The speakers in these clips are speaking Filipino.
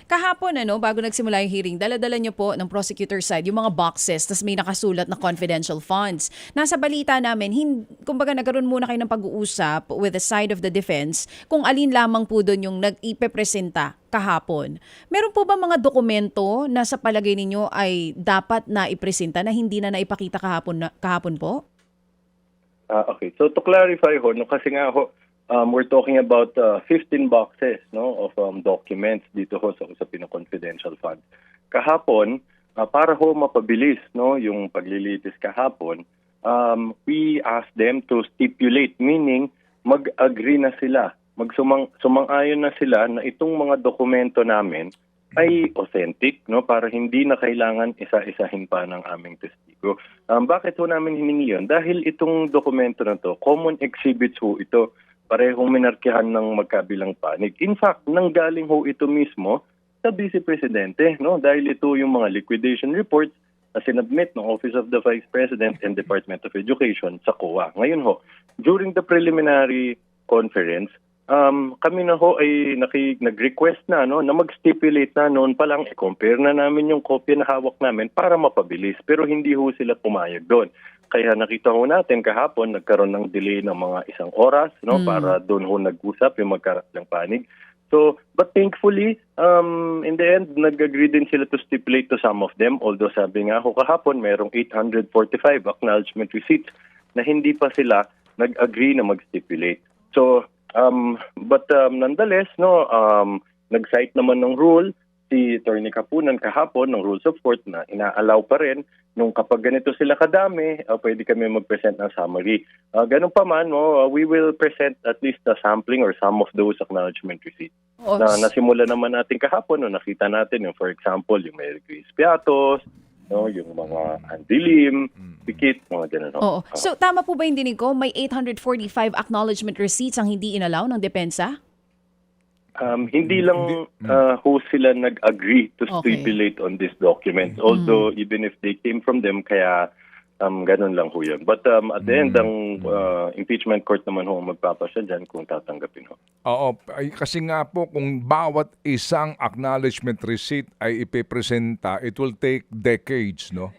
Kahapon, bago nagsimula yung hearing, dala-dala niyo po ng prosecutor side yung mga boxes, tas may nakasulat na confidential funds. Nasa balita namin, kumbaga nagkaroon muna kayo ng pag-uusap with the side of the defense kung alin lamang po doon yung nag-ipepresenta kahapon. Meron po ba mga dokumento na sa palagay ninyo ay dapat na ipresenta na hindi na naipakita kahapon po? Okay. So to clarify ho, no, kasi nga ho, we're talking about 15 boxes no of documents dito ho sa usapin ng confidential funds. Kahapon, para ho mapabilis no yung paglilitis kahapon, we asked them to stipulate, meaning mag-agree na sila, sumang-ayon na sila na itong mga dokumento namin ay authentic no para hindi na kailangan isa-isahin pa ng aming testigo. Bakit ho namin hiningi yun? Dahil itong dokumento na to, common exhibits ho ito, parehong minarkihan ng magkabilang panig. In fact, nanggaling ho ito mismo sa Vice Presidente no dahil ito yung mga liquidation reports na sinubmit ng Office of the Vice President and Department of Education sa COA. Ngayon ho, during the preliminary conference, kami na ho ay nag-request na na mag-stipulate na noon pa lang i-compare na namin yung kopya na hawak namin para mapabilis, pero hindi ho sila pumayag doon. Kaya nakita ho natin kahapon nagkaroon ng delay ng mga 1 oras para doon ho nag-usap yung magkakalang panig. So, but thankfully, in the end, nag-agree din sila to stipulate to some of them, although sabi nga ho kahapon mayroong 845 acknowledgement receipts na hindi pa sila nag-agree na mag-stipulate. So, but nonetheless, nag-cite naman ng rule si Attorney Kapunan kahapon ng Rules of Court na ina-allow pa rin nung kapag ganito sila kadami, pwede kami mag-present ng summary. Ganun pa man, we will present at least a sampling or some of those acknowledgement receipts. Na nasimula naman natin kahapon, nakita natin yung, for example, yung Mary Grace Piatos, yung mga Andilim, Pikit, mga ganun. Oo. So tama po ba yung dinig ko? May 845 acknowledgement receipts ang hindi inalaw ng depensa? Hindi lang ho sila nag-agree to stipulate on these documents. Although even if they came from them, kaya ganun lang ho yun. But at the end, ang impeachment court naman ho magpapasya dyan kung tatanggapin ho. Oo, kasi nga po kung bawat isang acknowledgement receipt ay ipipresenta, it will take decades, no?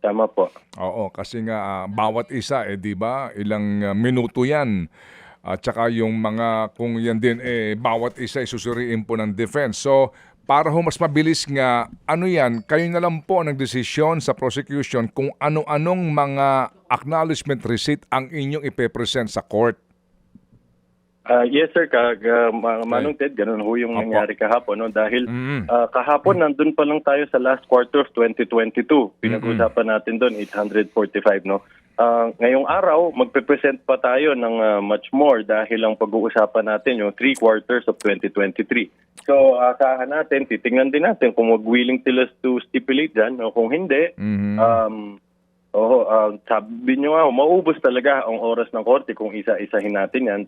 Tama po. Oo, kasi nga bawat isa, di ba, ilang minuto yan. At saka yung mga, kung yan din, bawat isa isusuriin po ng defense. So, para ho mas mabilis nga, ano yan, kayo na lang po nagdesisyon sa prosecution kung ano-anong mga acknowledgement receipt ang inyong ipepresent sa court. Yes sir, Manong Ted, ganun ho yung nangyari kahapon. No? Dahil kahapon nandun pa lang tayo sa last quarter of 2022. Pinag-usapan natin doon, 845. No? Ngayong araw, magpe-present pa tayo ng much more dahil ang pag-uusapan natin yung 3 quarters of 2023. So, asahan natin, titingnan din natin kung mag-willing sila to stipulate dyan o kung hindi. Sabi nyo nga, maubos talaga ang oras ng korte kung isa-isahin natin yan.